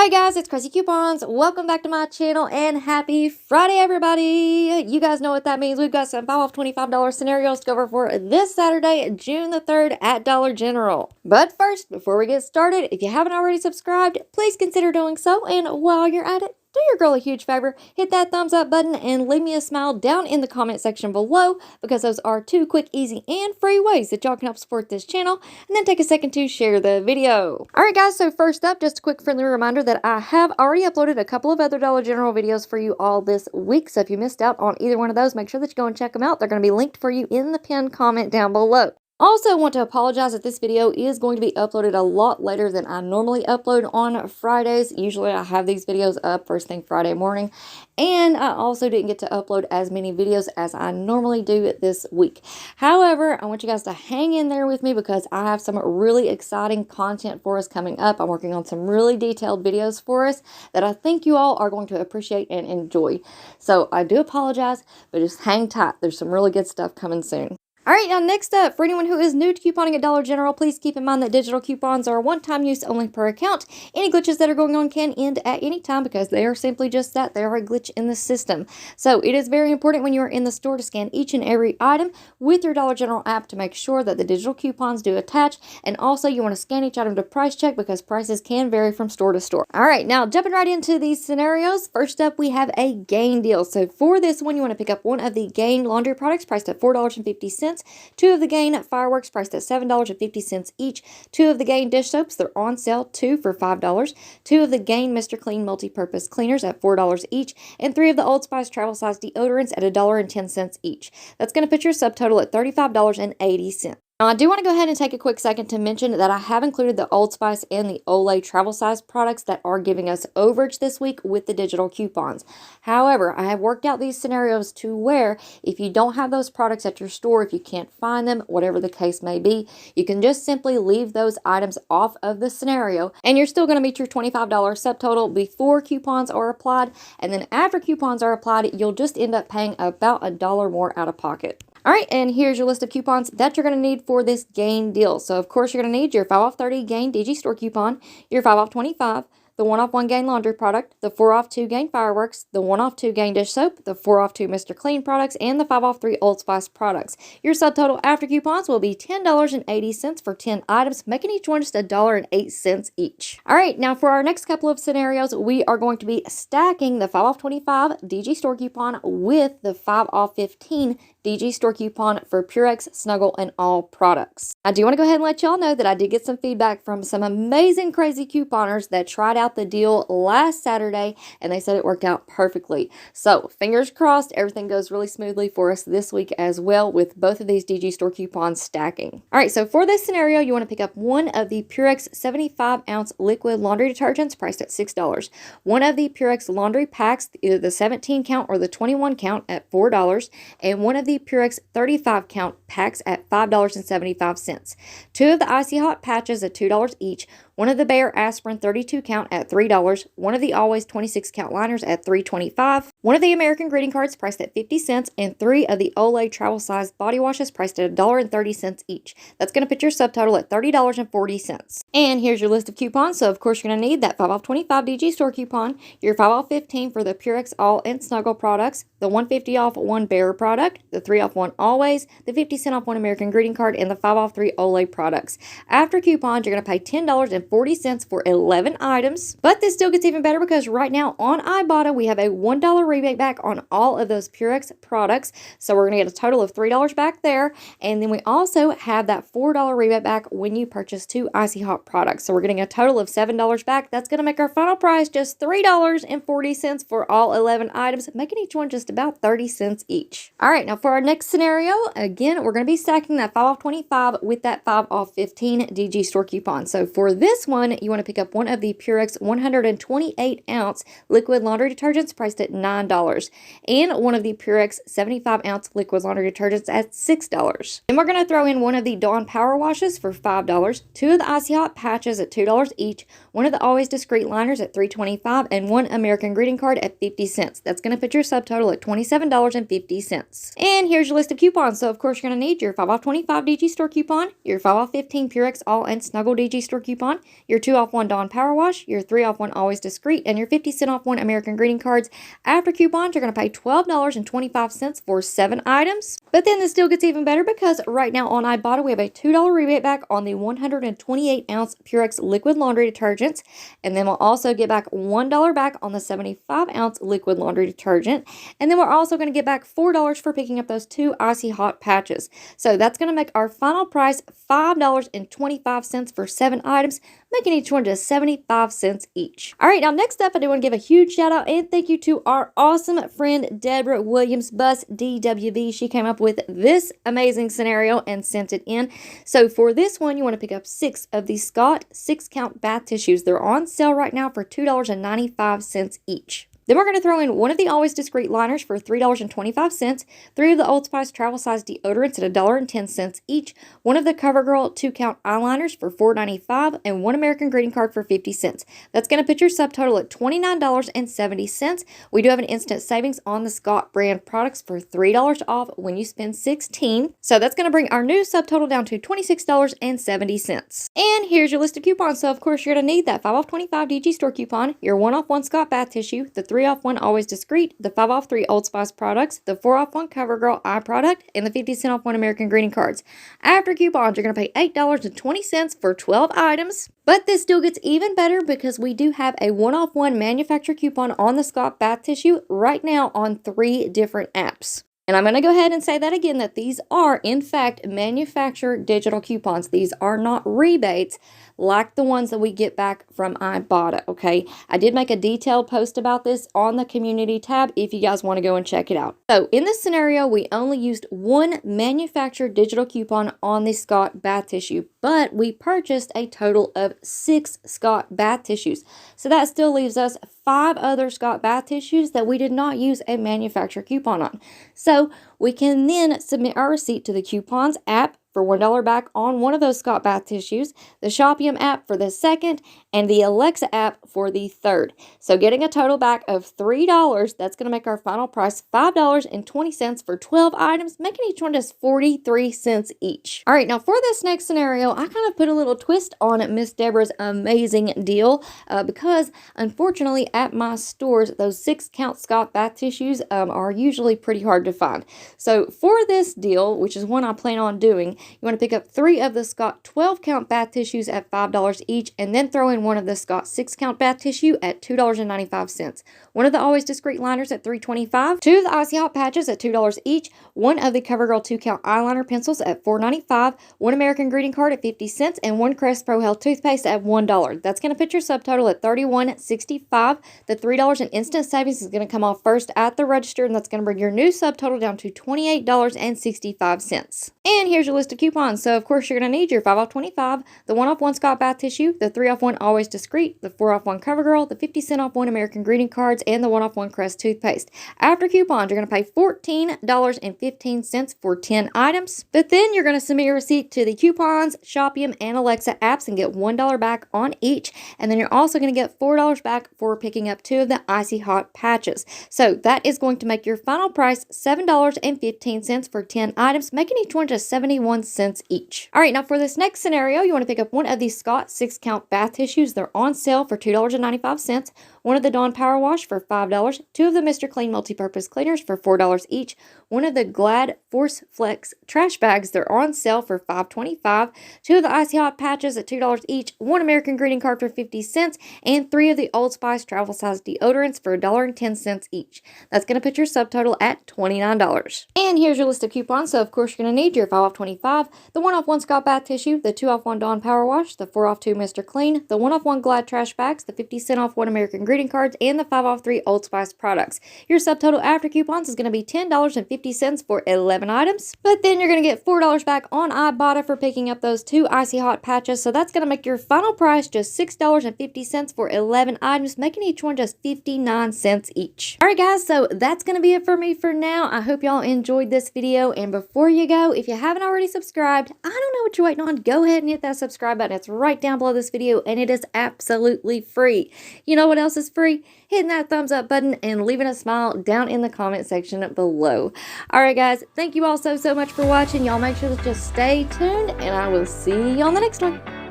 Hi guys, it's Craz-E Coupons. Welcome back to my channel and happy Friday, everybody. You guys know what that means. We've got some 5 off $25 scenarios to go over for this Saturday, June the 3rd at Dollar General. But first, before we get started, if you haven't already subscribed, please consider doing so. And while you're at it, do your girl a huge favor, hit that thumbs up button and leave me a smile down in the comment section below, because those are 2 quick, easy, and free ways that y'all can help support this channel. And then take a second to share the video. Alright guys, so first up, just a quick friendly reminder that I have already uploaded a couple of other Dollar General videos for you all this week. So if you missed out on either one of those, make sure that you go and check them out. They're going to be linked for you in the pinned comment down below. Also want to apologize that this video is going to be uploaded a lot later than I normally upload on Fridays. Usually I have these videos up first thing Friday morning, and I also didn't get to upload as many videos as I normally do this week. However, I want you guys to hang in there with me because I have some really exciting content for us coming up. I'm working on some really detailed videos for us that I think you all are going to appreciate and enjoy. So I do apologize, but just hang tight. There's some really good stuff coming soon. Alright, now next up, for anyone who is new to couponing at Dollar General, please keep in mind that digital coupons are one-time use only per account. Any glitches that are going on can end at any time because they are simply just that. They are a glitch in the system. So it is very important when you are in the store to scan each and every item with your Dollar General app to make sure that the digital coupons do attach. And also you want to scan each item to price check because prices can vary from store to store. Alright, now jumping right into these scenarios. First up, we have a Gain deal. So for this one, you want to pick up one of the Gain laundry products priced at $4.50. 2 of the Gain fireworks priced at $7.50 each. 2 of the Gain dish soaps, they're on sale, 2 for $5. 2 of the Gain Mr. Clean multi-purpose cleaners at $4 each. And 3 of the Old Spice travel size deodorants at $1.10 each. That's going to put your subtotal at $35.80. Now, I do want to go ahead and take a quick second to mention that I have included the Old Spice and the Olay travel size products that are giving us overage this week with the digital coupons. However, I have worked out these scenarios to where if you don't have those products at your store, if you can't find them, whatever the case may be, you can just simply leave those items off of the scenario and you're still going to meet your $25 subtotal before coupons are applied. And then after coupons are applied, you'll just end up paying about $1 more out of pocket. Alright, and here's your list of coupons that you're going to need for this Gain deal. So, of course, you're going to need your 5 off 30 Gain DG store coupon, your 5 off 25, the 1 off 1 Gain laundry product, the 4 off 2 Gain fireworks, the 1 off 2 Gain dish soap, the 4 off 2 Mr. Clean products, and the 5 off 3 Old Spice products. Your subtotal after coupons will be $10.80 for 10 items, making each one just $1.08 each. Alright, now for our next couple of scenarios, we are going to be stacking the 5 off 25 DG store coupon with the 5 off 15 DG store coupon for Purex, Snuggle, and all products. I do want to go ahead and let y'all know that I did get some feedback from some amazing Craz-E couponers that tried out the deal last Saturday and they said it worked out perfectly. So fingers crossed everything goes really smoothly for us this week as well with both of these DG store coupons stacking. Alright, so for this scenario you want to pick up one of the Purex 75-ounce liquid laundry detergents priced at $6. One of the Purex laundry packs, either the 17 count or the 21 count at $4, and one of the Purex 35 count packs at $5.75. 2 of the Icy Hot patches at $2 each. One of the Bayer Aspirin 32 count at $3. One of the Always 26 count liners at $3.25. One of the American greeting cards priced at 50 cents. And 3 of the Olay travel size body washes priced at $1.30 each. That's going to put your subtotal at $30.40. And here's your list of coupons. So of course you're going to need that 5 off 25 DG store coupon, your 5 off 15 for the Purex All and Snuggle products, the 150 off 1 Bayer product, the 3 off 1 Always, the 50 cent off 1 American greeting card, and the 5 off 3 Olay products. After coupons, you're going to pay $10.40 for 11 items. But this still gets even better because right now on Ibotta, we have a $1 rebate back on all of those Purex products. So we're going to get a total of $3 back there. And then we also have that $4 rebate back when you purchase 2 Icy Hot products. So we're getting a total of $7 back. That's going to make our final price just $3.40 for all 11 items, making each one just about 30 cents each. All right, now for our next scenario, again, we're going to be stacking that 5 off 25 with that 5 off 15 DG store coupon. So for this one, you want to pick up one of the Purex 128-ounce liquid laundry detergents priced at $9 and one of the Purex 75-ounce liquid laundry detergents at $6. And we're going to throw in one of the Dawn Power Washes for $5, 2 of the Icy Hot patches at $2 each, one of the Always Discreet liners at $3.25, and 1 American greeting card at 50 cents. That's going to put your subtotal at $27.50. And here's your list of coupons. So of course you're going to need your 5 off 25 DG store coupon, your 5 off 15 Purex All and Snuggle DG store coupon, your 2 off 1 Dawn Power Wash, your 3 off 1 Always Discreet, and your 50 cent off 1 American Greeting Cards. After coupons, you're going to pay $12.25 for 7 items. But then this deal gets even better because right now on Ibotta, we have a $2 rebate back on the 128-ounce Purex liquid laundry detergents. And then we'll also get back $1 back on the 75-ounce liquid laundry detergent. And then we're also going to get back $4 for picking up those 2 icy hot patches. So that's going to make our final price $5.25 for 7 items, making each one just 75 cents each. All right, now next up, I do want to give a huge shout out and thank you to our awesome friend Deborah Williams, Bus DWV. She came up with this amazing scenario and sent it in. So for this one, you want to pick up 6 of these Scott 6-count bath tissues. They're on sale right now for $2.95 each. Then we're going to throw in one of the Always Discreet liners for $3.25, 3 of the Old Spice travel size deodorants at $1.10 each, one of the CoverGirl 2-count eyeliners for $4.95, and 1 American Greeting Card for 50 cents. That's going to put your subtotal at $29.70. We do have an instant savings on the Scott brand products for $3 off when you spend $16. So that's going to bring our new subtotal down to $26.70. And here's your list of coupons. So of course you're going to need that 5 off 25 DG store coupon, your 1 off 1 Scott bath tissue, the 3 off 1 Always Discreet, the 5 off 3 Old Spice products, the 4 off 1 CoverGirl eye product, and the 50 cent off 1 American Greeting Cards. After coupons, you're going to pay $8.20 for 12 items. But this still gets even better because we do have a 1 off 1 manufacturer coupon on the Scott bath tissue right now on 3 different apps. And I'm going to go ahead and say that again, that these are, in fact, manufacturer digital coupons. These are not rebates like the ones that we get back from Ibotta, okay? I did make a detailed post about this on the community tab if you guys want to go and check it out. So in this scenario, we only used 1 manufacturer digital coupon on the Scott bath tissue, but we purchased a total of 6 Scott bath tissues. So that still leaves us 5 other Scott bath tissues that we did not use a manufacturer coupon on. So we can then submit our receipt to the coupons app for $1 back on one of those Scott bath tissues, the Shopium app for the second, and the Alexa app for the third. So getting a total back of $3, that's going to make our final price $5.20 for 12 items, making each one just 43 cents each. All right, now for this next scenario, I kind of put a little twist on Miss Deborah's amazing deal because unfortunately at my stores, those 6-count Scott bath tissues are usually pretty hard to find. So for this deal, which is one I plan on doing, you want to pick up 3 of the Scott 12-count bath tissues at $5 each, and then throw in one of the Scott 6-count bath tissue at $2.95. One of the Always Discreet liners at $3.25, 2 of the Icy Hot patches at $2 each, 1 of the CoverGirl 2-count eyeliner pencils at $4.95, 1 American Greeting Card at 50 cents, and 1 Crest Pro Health toothpaste at $1. That's going to put your subtotal at $31.65. The $3 in instant savings is going to come off first at the register, and that's going to bring your new subtotal down to $28.65. And here's your list of coupons. So of course you're going to need your 5 off 25, the 1 off 1 Scott bath tissue, the 3 off 1 Always Discreet, the 4 off 1 CoverGirl, the 50 cent off 1 American Greeting Cards, and the 1 off 1 Crest toothpaste. After coupons, you're going to pay $14.15 for 10 items. But then you're going to submit your receipt to the coupons, Shopium, and Alexa apps and get $1 back on each. And then you're also going to get $4 back for picking up 2 of the Icy Hot patches. So that is going to make your final price $7.15 for 10 items, making each one just 71 cents each. All right, now for this next scenario, you want to pick up one of these Scott 6-count bath tissues. They're on sale for $2.95, one of the Dawn Power Wash for $5, 2 of the Mr. Clean multi-purpose cleaners for $4 each, one of the Glad Force Flex trash bags. They're on sale for $5.25, 2 of the Icy Hot patches at $2 each, 1 American Greeting Card for 50 cents, and 3 of the Old Spice travel size deodorants for $1.10 each. That's going to put your subtotal at $29. And here's your list of coupons. So of course you're going to need your 5 off 25, the 1 off 1 Scott bath tissue, the 2 off 1 Dawn Power Wash, the 4 off 2 Mr. Clean, the 1 off 1 Glad trash bags, the 50 cent off 1 American Greeting Cards, and the 5 off 3 Old Spice products. Your subtotal after coupons is going to be $10.50 for 11 items. But then you're going to get $4 back on Ibotta for picking up those 2 Icy Hot patches. So that's going to make your final price just $6.50 for 11 items, making each one just 59 cents each. All right, guys, so that's going to be it for me for now. I hope y'all enjoyed this video. And before you go, if you haven't already subscribed, I don't know what you're waiting on. Go ahead and hit that subscribe button. It's right down below this video, and it is absolutely free. You know what else is free? Hitting that thumbs up button and leaving a smile down in the comment section below. All right, guys, thank you all so much for watching. Y'all make sure to just stay tuned, and I will see you on the next one.